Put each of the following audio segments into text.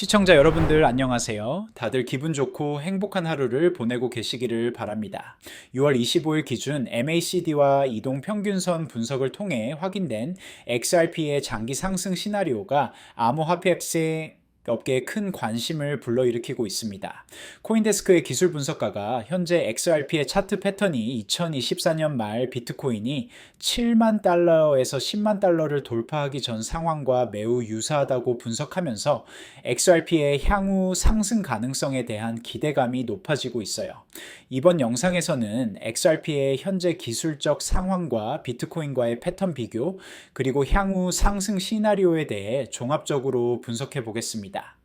시청자 여러분들 안녕하세요. 다들 기분 좋고 행복한 하루를 보내고 계시기를 바랍니다. 6월 25일 기준 MACD와 이동평균선 분석을 통해 확인된 XRP의 장기 상승 시나리오가 암호화폐 업계에 큰 관심을 불러일으키고 있습니다. 코인데스크의 기술 분석가가 현재 XRP의 차트 패턴이 2024년 말 비트코인이 7만 달러에서 10만 달러를 돌파하기 전 상황과 매우 유사하다고 분석하면서 XRP의 향후 상승 가능성에 대한 기대감이 높아지고 있어요. 이번 영상에서는 XRP의 현재 기술적 상황과 비트코인과의 패턴 비교, 그리고 향후 상승 시나리오에 대해 종합적으로 분석해 보겠습니다.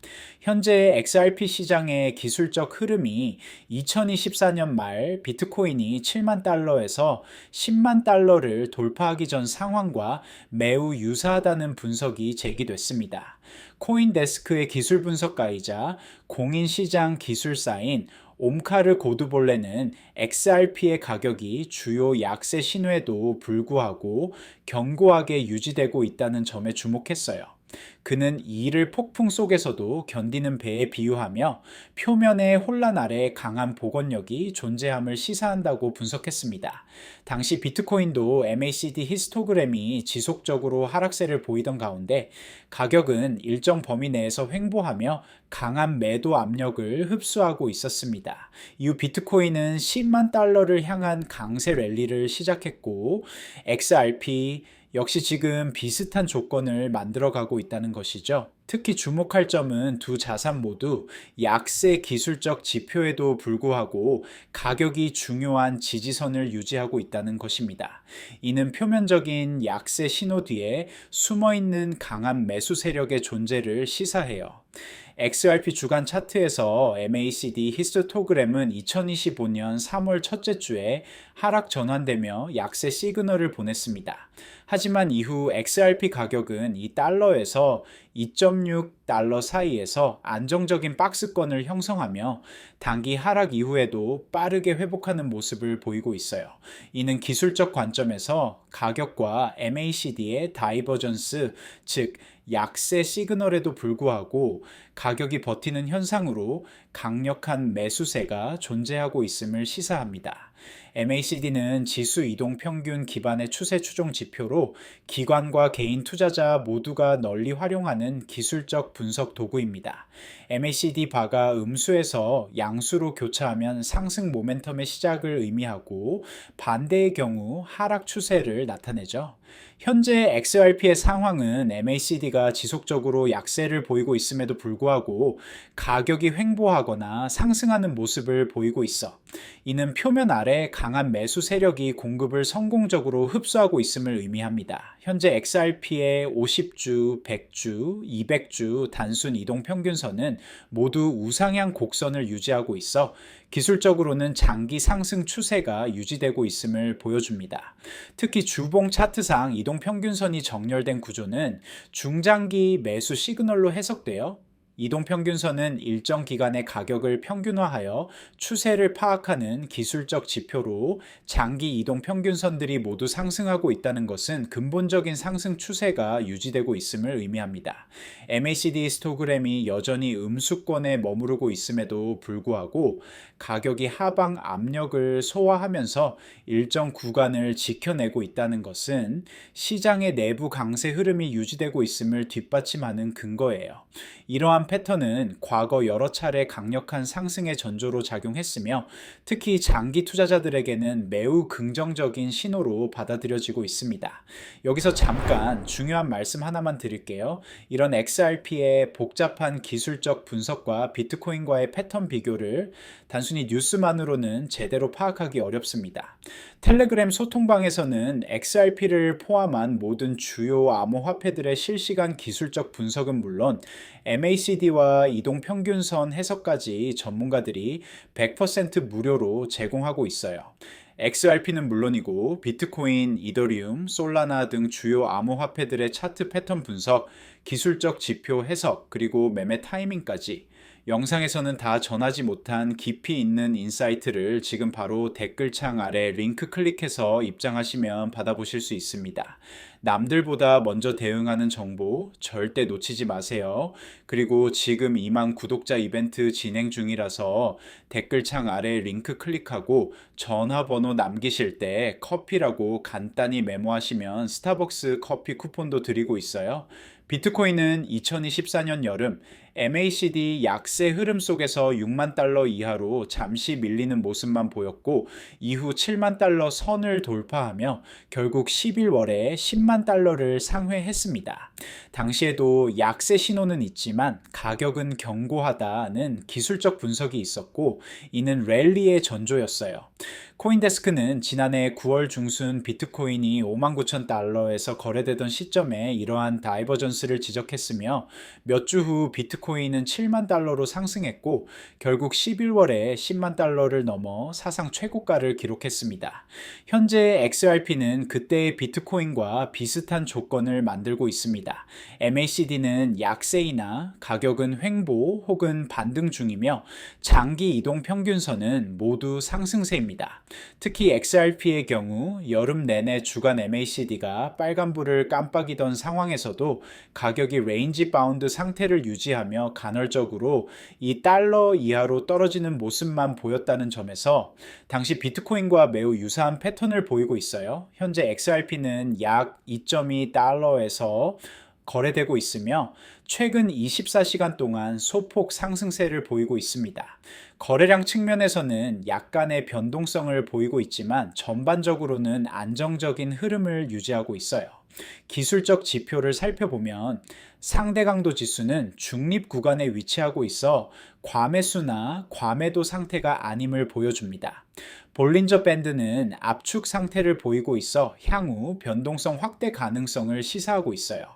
현재 XRP 시장의 기술적 흐름이 2024년 말 비트코인이 7만 달러에서 10만 달러를 돌파하기 전 상황과 매우 유사하다는 분석이 제기됐습니다. 코인데스크의 기술 분석가이자 공인시장 기술사인 옴카르 고두볼레는 XRP의 가격이 주요 약세 신호에도 불구하고 견고하게 유지되고 있다는 점에 주목했어요. 그는 이를 폭풍 속에서도 견디는 배에 비유하며 표면의 혼란 아래 강한 복원력이 존재함을 시사한다고 분석했습니다. 당시 비트코인도 MACD 히스토그램이 지속적으로 하락세를 보이던 가운데 가격은 일정 범위 내에서 횡보하며 강한 매도 압력을 흡수하고 있었습니다. 이후 비트코인은 10만 달러를 향한 강세 랠리를 시작했고 XRP 역시 지금 비슷한 조건을 만들어가고 있다는 것이죠. 특히 주목할 점은 두 자산 모두 약세 기술적 지표에도 불구하고 가격이 중요한 지지선을 유지하고 있다는 것입니다. 이는 표면적인 약세 신호 뒤에 숨어있는 강한 매수 세력의 존재를 시사해요. XRP 주간 차트에서 MACD 히스토그램은 2025년 3월 첫째 주에 하락 전환되며 약세 시그널을 보냈습니다. 하지만 이후 XRP 가격은 이 달러에서 2.6달러 사이에서 안정적인 박스권을 형성하며 단기 하락 이후에도 빠르게 회복하는 모습을 보이고 있어요. 이는 기술적 관점에서 가격과 MACD의 다이버전스, 즉 약세 시그널에도 불구하고 가격이 버티는 현상으로 강력한 매수세가 존재하고 있음을 시사합니다. MACD는 지수 이동 평균 기반의 추세 추종 지표로 기관과 개인 투자자 모두가 널리 활용하는 기술적 분석 도구입니다. MACD 바가 음수에서 양수로 교차하면 상승 모멘텀의 시작을 의미하고 반대의 경우 하락 추세를 나타내죠. 현재 XRP의 상황은 MACD가 지속적으로 약세를 보이고 있음에도 불구하고 가격이 횡보하거나 상승하는 모습을 보이고 있어. 이는 표면 아래 강한 매수 세력이 공급을 성공적으로 흡수하고 있음을 의미합니다. 현재 XRP의 50주, 100주, 200주 단순 이동 평균선은 모두 우상향 곡선을 유지하고 있어 기술적으로는 장기 상승 추세가 유지되고 있음을 보여줍니다. 특히 주봉 차트상 이동 평균선이 정렬된 구조는 중장기 매수 시그널로 해석되어 이동평균선은 일정 기간의 가격을 평균화하여 추세를 파악하는 기술적 지표로 장기 이동평균선들이 모두 상승하고 있다는 것은 근본적인 상승 추세가 유지되고 있음을 의미합니다. MACD 히스토그램이 여전히 음수권에 머무르고 있음에도 불구하고 가격이 하방 압력을 소화하면서 일정 구간을 지켜내고 있다는 것은 시장의 내부 강세 흐름이 유지되고 있음을 뒷받침하는 근거예요. 이러한 패턴은 과거 여러 차례 강력한 상승의 전조로 작용했으며 특히 장기 투자자들에게는 매우 긍정적인 신호로 받아들여지고 있습니다. 여기서 잠깐 중요한 말씀 하나만 드릴게요. 이런 XRP의 복잡한 기술적 분석과 비트코인과의 패턴 비교를 단순히 뉴스만으로는 제대로 파악하기 어렵습니다. 텔레그램 소통방에서는 XRP를 포함한 모든 주요 암호화폐들의 실시간 기술적 분석은 물론 MACD와 이동평균선 해석까지 전문가들이 100% 무료로 제공하고 있어요. XRP는 물론이고 비트코인, 이더리움, 솔라나 등 주요 암호화폐들의 차트 패턴 분석, 기술적 지표 해석, 그리고 매매 타이밍까지 영상에서는 다 전하지 못한 깊이 있는 인사이트를 지금 바로 댓글창 아래 링크 클릭해서 입장하시면 받아보실 수 있습니다. 남들보다 먼저 대응하는 정보 절대 놓치지 마세요. 그리고 지금 2만 구독자 이벤트 진행 중이라서 댓글창 아래 링크 클릭하고 전화번호 남기실 때 커피라고 간단히 메모하시면 스타벅스 커피 쿠폰도 드리고 있어요. 비트코인은 2024년 여름 MACD 약세 흐름 속에서 6만 달러 이하로 잠시 밀리는 모습만 보였고 이후 7만 달러 선을 돌파하며 결국 11월에 10만 달러를 상회했습니다. 당시에도 약세 신호는 있지만 가격은 견고하다는 기술적 분석이 있었고 이는 랠리의 전조였어요. 코인데스크는 지난해 9월 중순 비트코인이 5만 9천 달러에서 거래되던 시점에 이러한 다이버전스를 지적했으며 몇 주 후 비트코인은 7만 달러로 상승했고 결국 11월에 10만 달러를 넘어 사상 최고가를 기록했습니다. 현재 XRP는 그때의 비트코인과 비슷한 조건을 만들고 있습니다. MACD는 약세이나 가격은 횡보 혹은 반등 중이며 장기 이동 평균선은 모두 상승세입니다. 특히 XRP의 경우 여름 내내 주간 MACD가 빨간불을 깜빡이던 상황에서도 가격이 레인지 바운드 상태를 유지하며 간헐적으로 이 달러 이하로 떨어지는 모습만 보였다는 점에서 당시 비트코인과 매우 유사한 패턴을 보이고 있어요. 현재 XRP는 약 2.2 달러에서 거래되고 있으며 최근 24시간 동안 소폭 상승세를 보이고 있습니다. 거래량 측면에서는 약간의 변동성을 보이고 있지만 전반적으로는 안정적인 흐름을 유지하고 있어요. 기술적 지표를 살펴보면 상대 강도 지수는 중립 구간에 위치하고 있어 과매수나 과매도 상태가 아님을 보여줍니다. 볼린저 밴드는 압축 상태를 보이고 있어 향후 변동성 확대 가능성을 시사하고 있어요.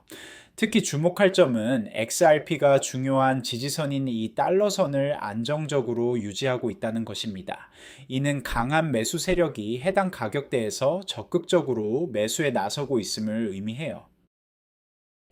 특히 주목할 점은 XRP가 중요한 지지선인 이 달러선을 안정적으로 유지하고 있다는 것입니다. 이는 강한 매수 세력이 해당 가격대에서 적극적으로 매수에 나서고 있음을 의미해요.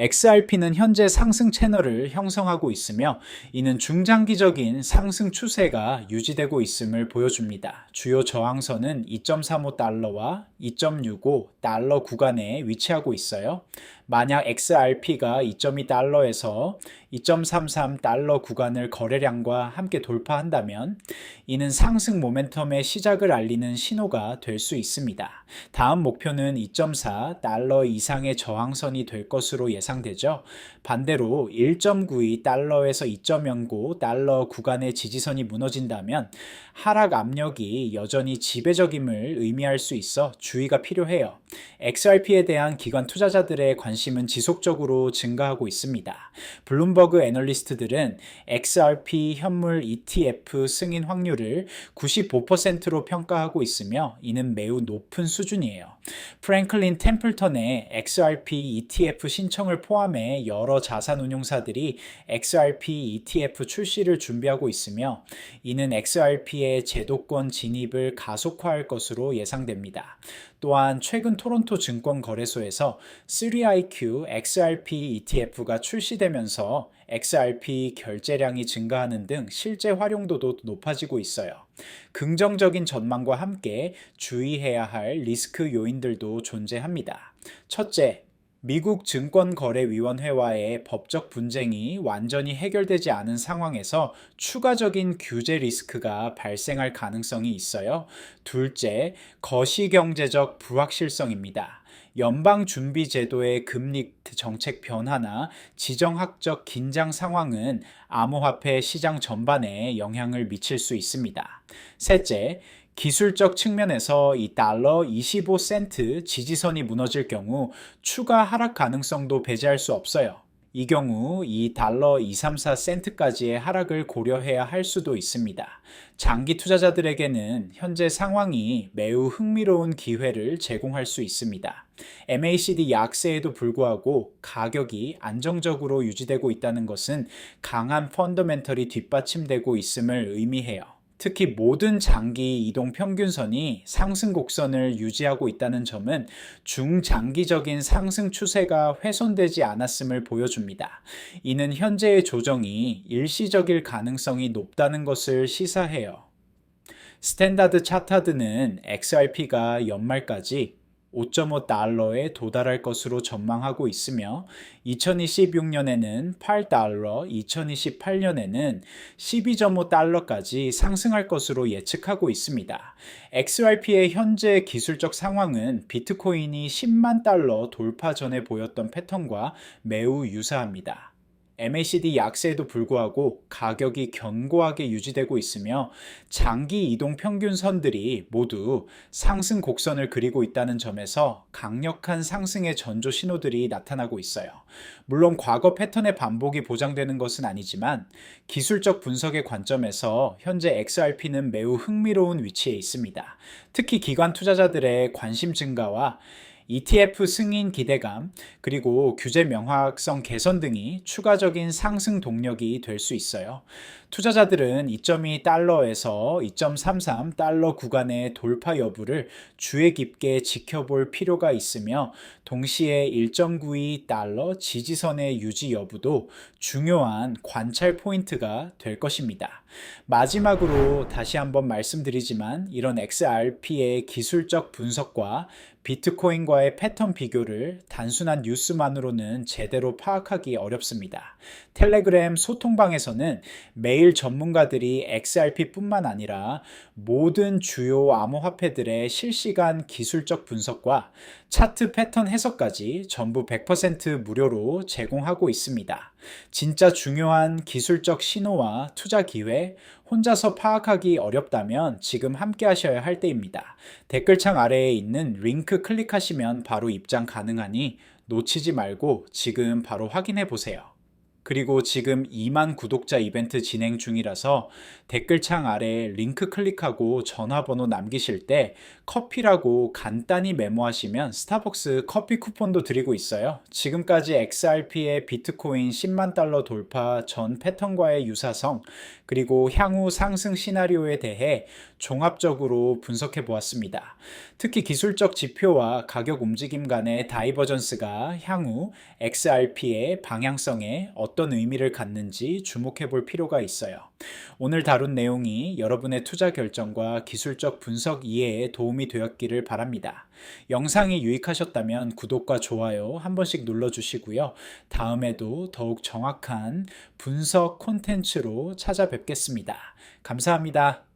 XRP는 현재 상승 채널을 형성하고 있으며 이는 중장기적인 상승 추세가 유지되고 있음을 보여줍니다. 주요 저항선은 2.35달러와 2.65달러 구간에 위치하고 있어요. 만약 XRP가 2.2달러에서 2.33달러 구간을 거래량과 함께 돌파한다면 이는 상승 모멘텀의 시작을 알리는 신호가 될 수 있습니다. 다음 목표는 2.4달러 이상의 저항선이 될 것으로 예상되죠. 반대로 1.92달러에서 2.09달러 구간의 지지선이 무너진다면 하락 압력이 여전히 지배적임을 의미할 수 있어 주의가 필요해요. XRP에 대한 기관 투자자들의 관심은 지속적으로 증가하고 있습니다. 블룸버그 애널리스트들은 XRP 현물 ETF 승인 확률을 95%로 평가하고 있으며 이는 매우 높은 수준이에요. 프랭클린 템플턴의 XRP ETF 신청을 포함해 여러 자산운용사들이 XRP ETF 출시를 준비하고 있으며 이는 XRP의 제도권 진입을 가속화할 것으로 예상됩니다. 또한 최근 토론토 증권거래소에서 3IQ XRP ETF가 출시되면서 XRP 결제량이 증가하는 등 실제 활용도도 높아지고 있어요. 긍정적인 전망과 함께 주의해야 할 리스크 요인들도 존재합니다. 첫째, 미국 증권거래위원회와의 법적 분쟁이 완전히 해결되지 않은 상황에서 추가적인 규제 리스크가 발생할 가능성이 있어요. 둘째, 거시경제적 불확실성입니다. 연방준비제도의 금리 정책 변화나 지정학적 긴장 상황은 암호화폐 시장 전반에 영향을 미칠 수 있습니다. 셋째, 기술적 측면에서 이 달러 25센트 지지선이 무너질 경우 추가 하락 가능성도 배제할 수 없어요. 이 경우 이 달러 234센트까지의 하락을 고려해야 할 수도 있습니다. 장기 투자자들에게는 현재 상황이 매우 흥미로운 기회를 제공할 수 있습니다. MACD 약세에도 불구하고 가격이 안정적으로 유지되고 있다는 것은 강한 펀더멘털이 뒷받침되고 있음을 의미해요. 특히 모든 장기 이동 평균선이 상승 곡선을 유지하고 있다는 점은 중장기적인 상승 추세가 훼손되지 않았음을 보여줍니다. 이는 현재의 조정이 일시적일 가능성이 높다는 것을 시사해요. 스탠다드 차타드는 XRP가 연말까지 5.5달러에 도달할 것으로 전망하고 있으며 2026년에는 8달러, 2028년에는 12.5달러까지 상승할 것으로 예측하고 있습니다. XRP의 현재 기술적 상황은 비트코인이 10만 달러 돌파 전에 보였던 패턴과 매우 유사합니다. MACD 약세에도 불구하고 가격이 견고하게 유지되고 있으며 장기 이동 평균선들이 모두 상승 곡선을 그리고 있다는 점에서 강력한 상승의 전조 신호들이 나타나고 있어요. 물론 과거 패턴의 반복이 보장되는 것은 아니지만 기술적 분석의 관점에서 현재 XRP는 매우 흥미로운 위치에 있습니다. 특히 기관 투자자들의 관심 증가와 ETF 승인 기대감, 그리고 규제 명확성 개선 등이 추가적인 상승 동력이 될 수 있어요. 투자자들은 2.2달러에서 2.33달러 구간의 돌파 여부를 주의 깊게 지켜볼 필요가 있으며 동시에 1.92달러 지지선의 유지 여부도 중요한 관찰 포인트가 될 것입니다. 마지막으로 다시 한번 말씀드리지만 이런 XRP의 기술적 분석과 비트코인과의 패턴 비교를 단순한 뉴스만으로는 제대로 파악하기 어렵습니다. 텔레그램 소통방에서는 매일 전문가들이 XRP뿐만 아니라 모든 주요 암호화폐들의 실시간 기술적 분석과 차트 패턴 해석까지 전부 100% 무료로 제공하고 있습니다. 진짜 중요한 기술적 신호와 투자 기회, 혼자서 파악하기 어렵다면 지금 함께 하셔야 할 때입니다. 댓글창 아래에 있는 링크 클릭하시면 바로 입장 가능하니 놓치지 말고 지금 바로 확인해 보세요. 그리고 지금 2만 구독자 이벤트 진행 중이라서 댓글창 아래 링크 클릭하고 전화번호 남기실 때 커피라고 간단히 메모하시면 스타벅스 커피 쿠폰도 드리고 있어요. 지금까지 XRP의 비트코인 10만 달러 돌파 전 패턴과의 유사성, 그리고 향후 상승 시나리오에 대해 종합적으로 분석해 보았습니다. 특히 기술적 지표와 가격 움직임 간의 다이버전스가 향후 XRP의 방향성에 어떤 의미를 갖는지 주목해 볼 필요가 있어요. 오늘 다룬 내용이 여러분의 투자 결정과 기술적 분석 이해에 도움이 되었기를 바랍니다. 영상이 유익하셨다면 구독과 좋아요 한 번씩 눌러주시고요. 다음에도 더욱 정확한 분석 콘텐츠로 찾아뵙겠습니다. 감사합니다.